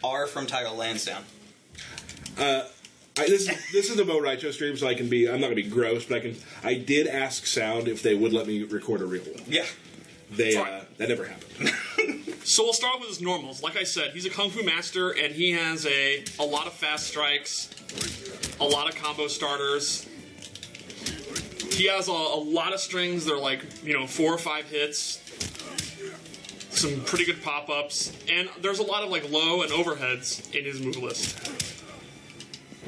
R from Title Lansdowne. This is the Mo Rai Cho stream, so I'm not going to be gross, but I did ask Sound if they would let me record a real one. Yeah. That never happened. So we'll start with his normals. Like I said, he's a Kung Fu master, and he has a lot of fast strikes, a lot of combo starters. He has a lot of strings. They're like, 4 or 5 hits. Some pretty good pop-ups. And there's a lot of like low and overheads in his move list.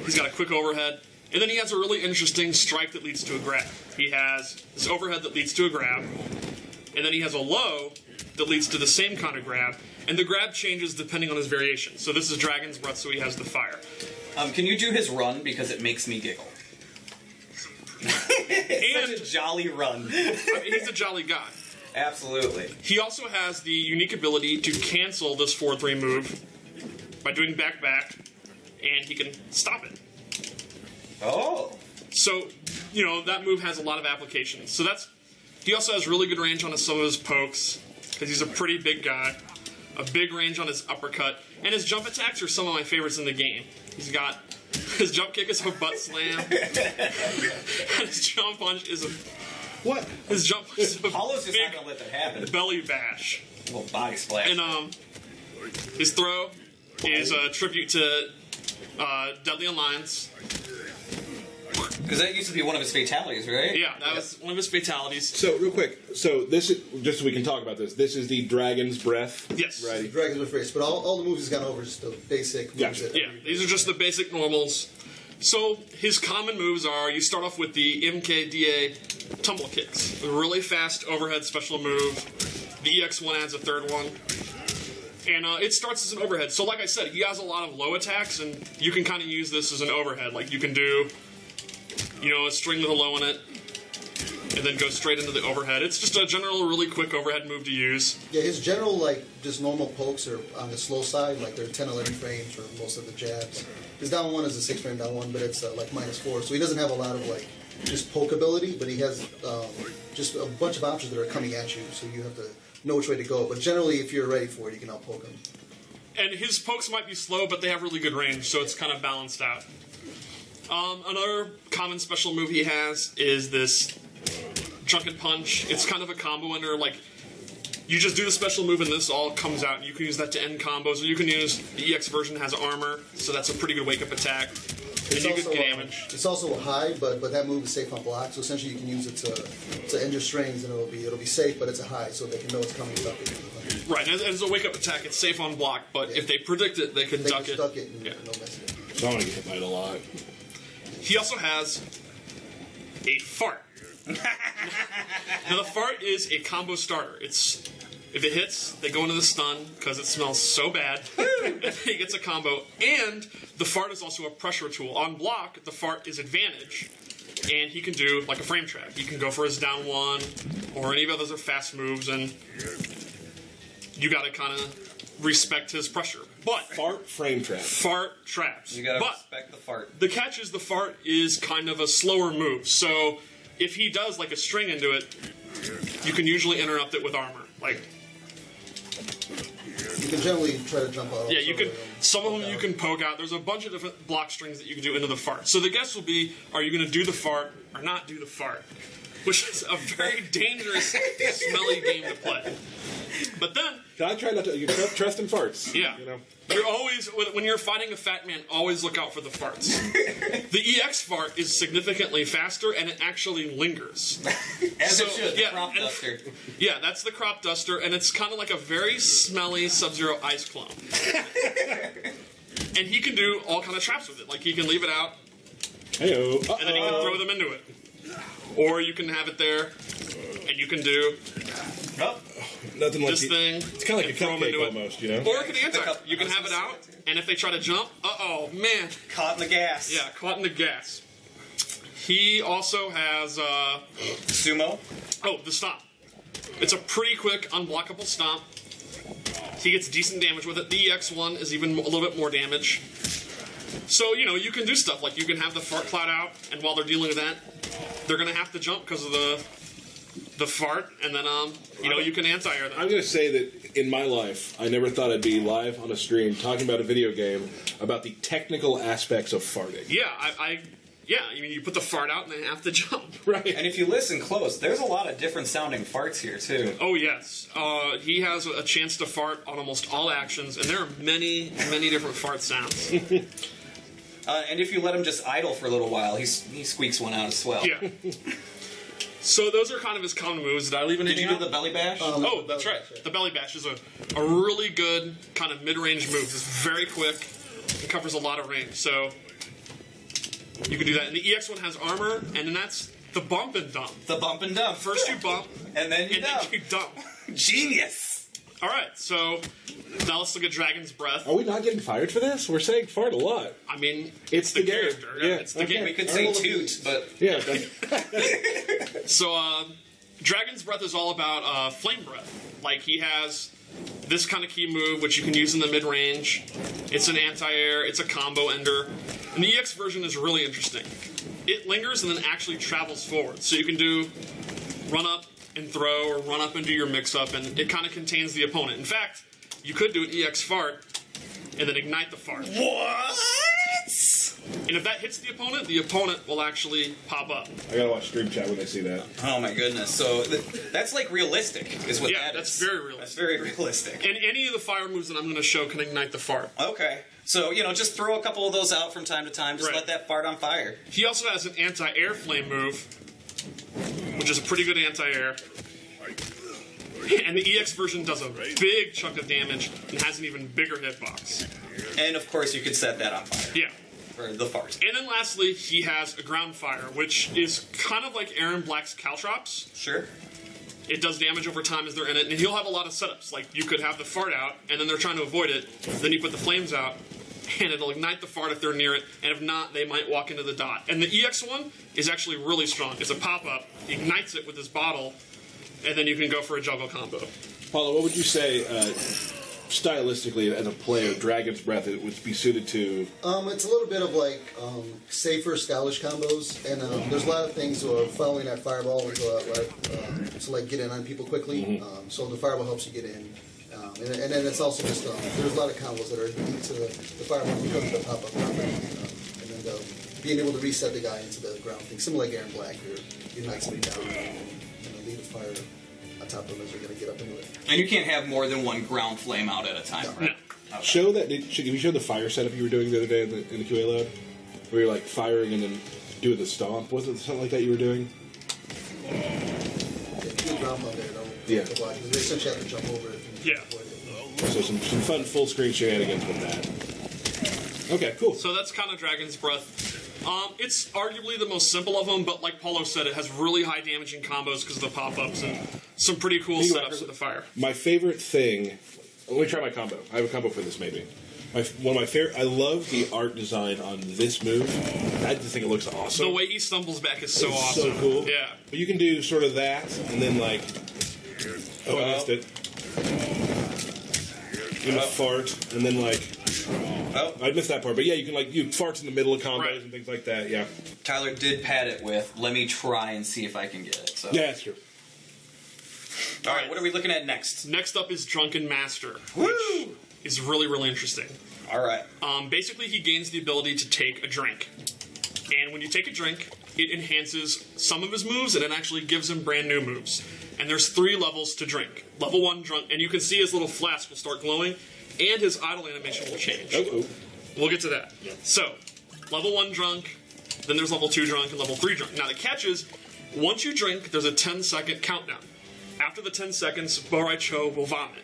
He's got a quick overhead. And then he has a really interesting strike that leads to a grab. He has this overhead that leads to a grab. And then he has a low that leads to the same kind of grab. And the grab changes depending on his variation. So this is Dragon's Breath, so he has the fire. Can you do his run? Because it makes me giggle. It's such a jolly run. He's a jolly guy. Absolutely. He also has the unique ability to cancel this 4-3 move by doing back-back, and he can stop it. Oh. So, that move has a lot of applications. So he also has really good range on some of his pokes, because he's a pretty big guy. A big range on his uppercut. And his jump attacks are some of my favorites in the game. His jump kick is a butt slam. And his jump punch is a... What? His jump punch is a Apollo's just not big going to let that happen. belly bash. A little body splash. And his throw is a tribute to Deadly Alliance. Because that used to be one of his fatalities, right? Yeah, that was one of his fatalities. So, real quick, this is, just so we can talk about this is the Dragon's Breath. Yes. Right. The Dragon's Breath race, but all the moves he's gone over is just the basic moves. Gotcha. Yeah, these are just the basic normals. So his common moves are, you start off with the MKDA tumble kicks. A really fast overhead special move. The EX1 adds a third one. And it starts as an overhead. So like I said, he has a lot of low attacks, and you can kind of use this as an overhead. Like you can do, a string with a low in it, and then go straight into the overhead. It's just a general, really quick overhead move to use. Yeah, his general, just normal pokes are on the slow side, like they're 10, 11 frames for most of the jabs. His down one is a 6 frame down one, but it's -4, so he doesn't have a lot of, just poke ability, but he has just a bunch of options that are coming at you, so you have to know which way to go. But generally, if you're ready for it, you can out-poke him. And his pokes might be slow, but they have really good range, so it's kind of balanced out. Another common special move he has is this Drunken Punch. It's kind of a combo ender, you just do the special move and this all comes out, and you can use that to end combos, or you can use, the EX version has armor, so that's a pretty good wake-up attack. And you get damage. It's also a high, but that move is safe on block, so essentially you can use it to end your strings, and it'll be safe, but it's a high, so they can know it's coming and duck it. Right, and as a wake-up attack, it's safe on block, but if they predict it, they can duck it. Duck it and yeah. no messing. So I'm going to get hit by it a lot. He also has a fart. Now the fart is a combo starter. If it hits, they go into the stun because it smells so bad. And he gets a combo. And the fart is also a pressure tool. On block, the fart is advantage. And he can do like a frame trap. He can go for his down one, or any of the other fast moves, and you got to kind of respect his pressure. But Fart frame trap. Fart traps. You gotta but respect the fart. the catch is the fart is kind of a slower move. So if he does like a string into it, you can usually interrupt it with armor. You can generally try to jump out. Yeah, you can. Some of them you can poke out. There's a bunch of different block strings that you can do into the fart. So the guess will be: are you going to do the fart or not do the fart? Which is a very dangerous, smelly game to play. But then, I try not to. You trust in farts. yeah, you're always when you're fighting a fat man. Always look out for the farts. The EX fart is significantly faster, and it actually lingers. As it should. The crop duster. Yeah, that's the crop duster, and it's kind of like a very smelly Sub-Zero ice clone. And he can do all kind of traps with it. Like he can leave it out, Hey-o. and then he can throw them into it. Or you can have it there, and you can do Nothing like this thing. It's kind of like a throw 'em into cupcake it. almost, Or it can anti. You can have it out, and if they try to jump, man. Caught in the gas. Yeah, caught in the gas. He also has, Sumo. the stomp. It's a pretty quick, unblockable stomp. He gets decent damage with it. The EX1 is even a little bit more damage. So, you can do stuff like you can have the fart cloud out, and while they're dealing with that, they're going to have to jump because of the fart, and then, you can anti-air them. I'm going to say that in my life, I never thought I'd be live on a stream talking about a video game about the technical aspects of farting. Yeah, yeah, I mean, you put the fart out and they have to jump. Right. And if you listen close, there's a lot of different sounding farts here, too. Oh, yes. He has a chance to fart on almost all actions, and there are many, many different fart sounds. And if you let him just idle for a little while, he squeaks one out as well. Yeah. So those are kind of his common moves. Did I leave Did anything you do out? the belly bash? Oh, that's right. The belly bash is a really good kind of mid-range move. It's very quick. It covers a lot of range. So you can do that. And the EX one has armor, and then that's the bump and dump. The bump and dump. First you bump, and then you dump. Then you dump. Genius! All right, so now let's look at Dragon's Breath. Are we not getting fired for this? We're saying fart a lot. I mean, It's the game. character. Yeah, It's the okay. game. We could say toot, but... Yeah. So, Dragon's Breath is all about Flame Breath. Like, he has this kind of key move, which you can use in the mid-range. It's an anti-air, it's a combo ender. And the EX version is really interesting. It lingers and then actually travels forward. So you can do run up and throw, or run up and do your mix-up, and it kind of contains the opponent. In fact, you could do an EX fart, and then ignite the fart. What? And if that hits the opponent will actually pop up. I gotta watch stream chat when I see that. Oh my goodness. So that's like realistic, is what Yeah, that that's is. very realistic. That's very realistic. And any of the fire moves that I'm going to show can ignite the fart. Okay. So, just throw a couple of those out from time to time. Just Right. let that fart on fire. He also has an anti-air flame move, which is a pretty good anti-air. And the EX version does a big chunk of damage and has an even bigger hitbox. And, of course, you could set that on fire. Yeah. For the fart. And then lastly, he has a ground fire, which is kind of like Aaron Black's Caltrops. Sure. It does damage over time as they're in it, and he'll have a lot of setups. Like, you could have the fart out, and then they're trying to avoid it, then you put the flames out, and it'll ignite the fart if they're near it, and if not, they might walk into the dot. And the EX one is actually really strong. It's a pop-up, ignites it with this bottle, and then you can go for a juggle combo. Paula, what would you say, stylistically, as a player, Dragon's Breath it would be suited to? It's a little bit of like safer, stylish combos, and there's a lot of things following that fireball to like get in on people quickly. So the fireball helps you get in, and then it's also just there's a lot of combos that are unique to the fireball because of the pop-up combat, and then being able to reset the guy into the ground thing, similar like Aaron Black, you knock somebody down and leave the fire on top of them as they're going to get up into it. And you can't have more than one ground flame out at a time, right? Okay. Show that. Did you show the fire setup you were doing the other day in the QA lab, where you're like firing and then doing the stomp? Was it something like that you were doing? Yeah, do a ground pound there, though. Yeah. They essentially have to jump over it. Yeah. So some fun full screen shenanigans with that. Okay, cool. So that's kind of Dragon's Breath. It's arguably the most simple of them, but like Paulo said, it has really high damaging combos because of the pop-ups and some pretty cool setups with the fire. My favorite thing. Let me try my combo. I have a combo for this, maybe. One of my favorite. I love the art design on this move. I just think it looks awesome. The way he stumbles back is so It's awesome. so cool. Yeah. But you can do sort of that, and then like. Oh, I missed it. You can fart, and then like. Oh, I missed that part, but yeah, you can like you farts in the middle of combos Right. and things like that. Yeah, Tyler did pad it with, let me try and see if I can get it. So. yeah, that's true. All right, what are we looking at next? Next up is Drunken Master, Woo! which is really, really interesting. All right. Basically, he gains the ability to take a drink. And when you take a drink, it enhances some of his moves, and it actually gives him brand new moves. And there's 3 levels to drink. Level 1, drunk, and you can see his little flask will start glowing, and his idle animation will change. Oh, We'll get to that. So, level 1 drunk, then there's level 2 drunk, and level 3 drunk. Now, the catch is, once you drink, there's a 10-second countdown. After the 10 seconds, Rai Cho will vomit.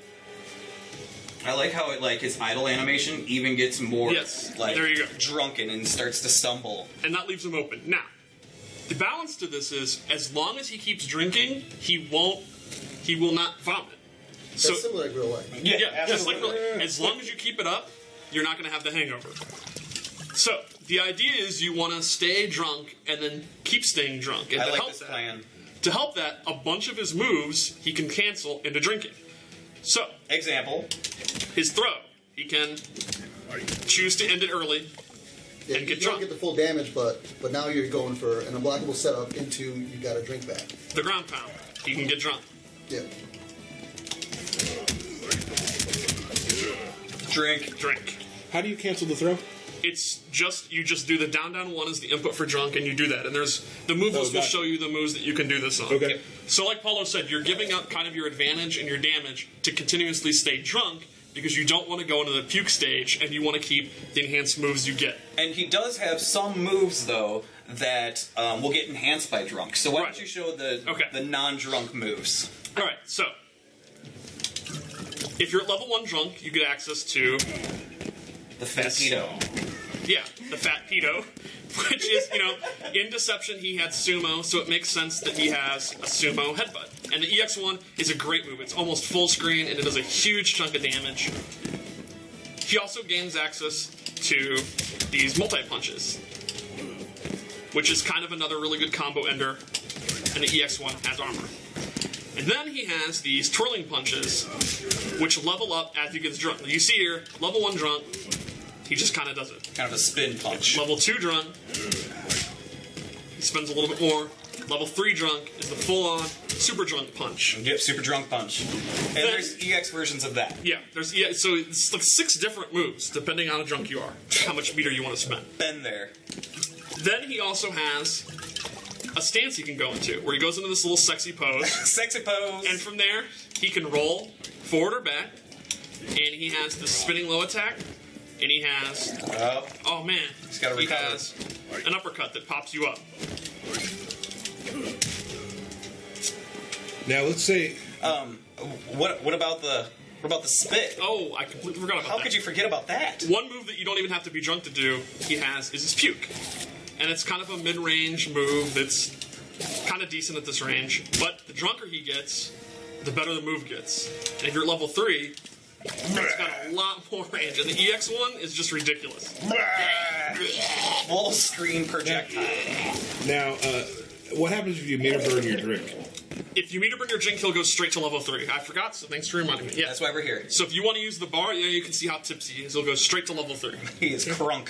I like how his idle animation even gets more Yes, there you go. drunken and starts to stumble. And that leaves him open. Now, the balance to this is, as long as he keeps drinking, he will not vomit. That's similar to real life. Yeah, just like as long as you keep it up, you're not going to have the hangover. So the idea is you want to stay drunk and then keep staying drunk. And I to like help this that, plan. To help that, a bunch of his moves he can cancel into drinking. So Example. his throw, he can choose to end it early. Yeah, And you get don't drunk. get the full damage, but now you're going for an unblockable setup into you got to drink back. The ground pound, he can get drunk. Yeah. Drink. How do you cancel the throw? It's just you just do the down 1 is the input for drunk, and you do that. And there's the move list will show you the moves that you can do this on. Okay. So like Paulo said, you're giving up kind of your advantage and your damage to continuously stay drunk because you don't want to go into the puke stage and you want to keep the enhanced moves you get. And he does have some moves though that will get enhanced by drunk. So why Right. don't you show the non-drunk moves? All right, so if you're at level 1 drunk, you get access to The fat pedo. the fat pedo, which is, in Deception he had sumo, so it makes sense that he has a sumo headbutt. And the EX1 is a great move. It's almost full screen, and it does a huge chunk of damage. He also gains access to these multi-punches, which is kind of another really good combo ender, and the EX1 has armor. And then he has these twirling punches, which level up as he gets drunk. You see here, level 1 drunk, he just kind of does it. Kind of a spin punch. Level 2 drunk, he spends a little bit more. Level 3 drunk is the full-on super drunk punch. Yep, super drunk punch. And there's EX versions of that. Yeah, so it's like 6 different moves, depending on how drunk you are, how much meter you want to spend. Been there. Then he also has a stance he can go into, where he goes into this little sexy pose, Sexy pose. and from there, he can roll forward or back, and he has the spinning low attack, and he has, oh man, He's gotta he recover. has an uppercut that pops you up. Now let's say What about the spit? Oh, I completely forgot about How that. could you forget about that? One move that you don't even have to be drunk to do, he has, is his puke. And it's kind of a mid-range move that's kind of decent at this range. But the drunker he gets, the better the move gets. And if you're at level 3, it's got a lot more range. And the EX1 is just ridiculous. Full screen projectile. now, what happens if you meter burn your drink? If you meter burn your drink, he'll go straight to level 3. I forgot, so thanks for reminding me. Yeah. That's why we're here. So if you want to use the bar, you can see how tipsy he is. He'll go straight to level 3. He is crunk.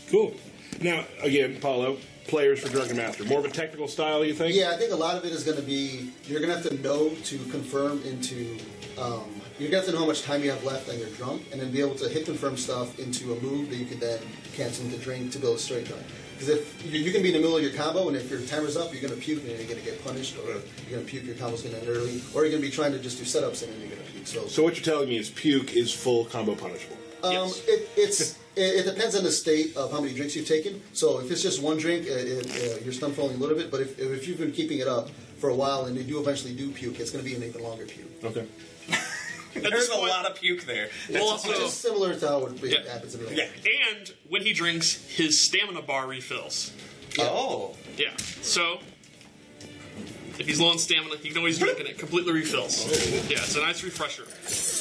Cool. Now, again, Paulo, players for Drunken Master. More of a technical style, you think? Yeah, I think a lot of it is going to be, you're going to have to know to confirm into, you're going to have to know how much time you have left on your drunk, and then be able to hit confirm stuff into a move that you can then cancel into drink to build a straight drunk. Because if you can be in the middle of your combo, and if your timer's up, you're going to puke and you're going to get punished, or you're going to puke, your combo's going to end early, or you're going to be trying to just do setups and then you're going to puke. So what you're telling me is puke is full combo punishable. Yes. It depends on the state of how many drinks you've taken. So if it's just one drink, you're stun falling a little bit. But if you've been keeping it up for a while and you do eventually do puke, it's going to be an even longer puke. Okay. There's a lot of puke there. We'll also, Which is similar to how it happens in real Yeah. life. and when he drinks, his stamina bar refills. Oh. Yeah. So if he's low on stamina, he can always drink and it completely refills. Yeah, it's a nice refresher.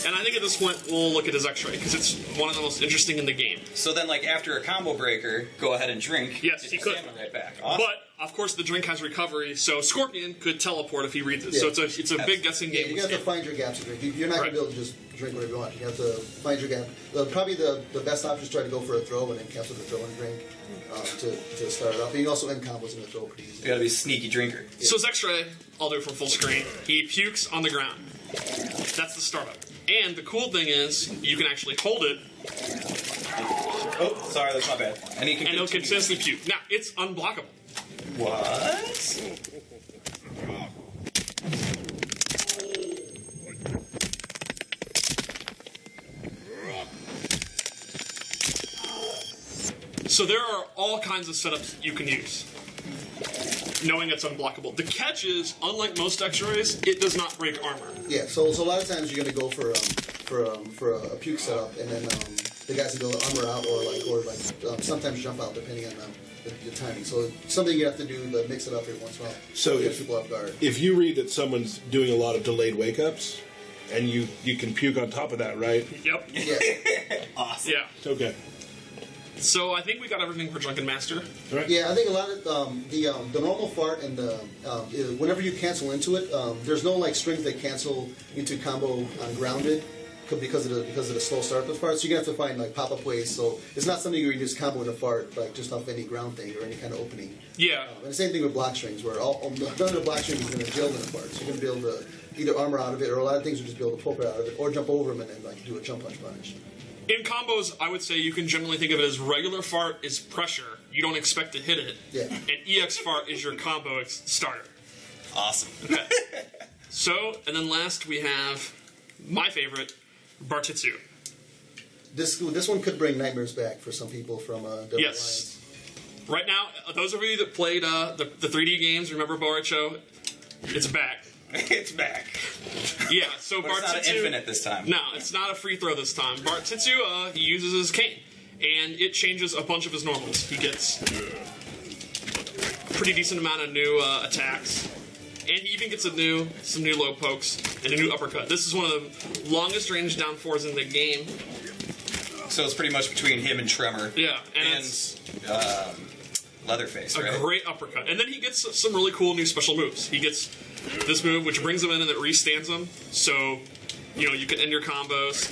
And I think at this point we'll look at his X-ray because it's one of the most interesting in the game. So then, like, after a combo breaker, go ahead and drink. Yes, Get he your could. stamina right back. Awesome. But of course the drink has recovery, so Scorpion could teleport if he reads it. So Yeah. it's a big guessing Yeah, game. you have to find your gaps to drink. You're not going to be able to just drink whatever you want. You have to find your gap. Probably the best option is try to go for a throw and then cancel the throw and drink to start it off. But you can also end combos in the throw pretty You easy. gotta be a sneaky drinker. So his X-ray, I'll do it from full screen. He pukes on the ground. That's the startup. And the cool thing is, you can actually hold it, Oh, sorry, that's my bad. And he can and it'll continue. continuously puke. Now, it's unblockable. What? So there are all kinds of setups you can use, knowing it's unblockable. The catch is, unlike most X-rays, it does not break armor. Yeah, so a lot of times you're going to go for a puke setup, and then the guys will go armor out or sometimes jump out depending on the timing. So it's something you have to do to mix it up every once in a while. So to get if- people off guard. If you read that someone's doing a lot of delayed wake-ups, and you can puke on top of that, right? Yep. Yeah. Awesome. Yeah. Okay. So I think we got everything for Drunken Master. All right. Yeah, I think a lot of the normal fart and the whenever you cancel into it, there's no like strings that cancel into combo on grounded because of the slow start of the fart. So you're gonna have to find like pop up ways. So it's not something where you just combo in a fart like just off any ground thing or any kind of opening. Yeah. And the same thing with block strings, where none of the block strings is going to build in a fart. So you're going to be able to either armor out of it, or a lot of things will just be able to poke it out of it, or jump over them and then like do a jump punch punish. In combos, I would say you can generally think of it as regular fart is pressure. You don't expect to hit it. Yeah. And EX fart is your combo starter. Awesome. Okay. So, and then last we have my favorite, Bartitsu. This one could bring nightmares back for some people from Devil Yes. Right now, those of you that played the 3D games, remember Rai Cho? It's back. It's back. Yeah, so But it's not Bartitsu... infinite this time. No, it's not a free throw this time. Bartitsu, he uses his cane, and it changes a bunch of his normals. He gets a pretty decent amount of new attacks, and he even gets some new low pokes and a new uppercut. This is one of the longest range down fours in the game. So it's pretty much between him and Tremor. Yeah, and And it's Leatherface, a right? great uppercut. And then he gets some really cool new special moves. He gets this move, which brings him in and it restands him. So, you can end your combos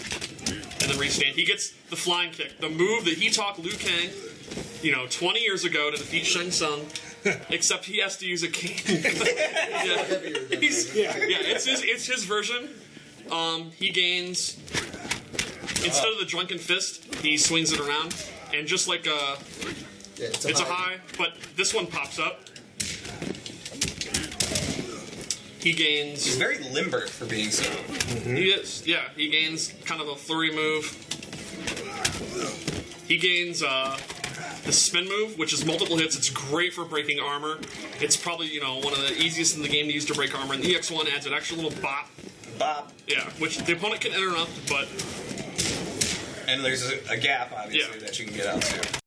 and then restand. He gets the flying kick, the move that he taught Liu Kang, 20 years ago to defeat Shang Tsung, except he has to use a cane. Yeah. It's his version. He gains, instead of the drunken fist, he swings it around, and just like it's a high, but this one pops up. He gains. He's very limber for being so. He is, yeah. He gains kind of a flurry move. He gains the spin move, which is multiple hits. It's great for breaking armor. It's probably one of the easiest in the game to use to break armor. And the EX1 adds an extra little bop. Bop. Yeah, which the opponent can interrupt, but And there's a gap, obviously, Yeah. that you can get out to.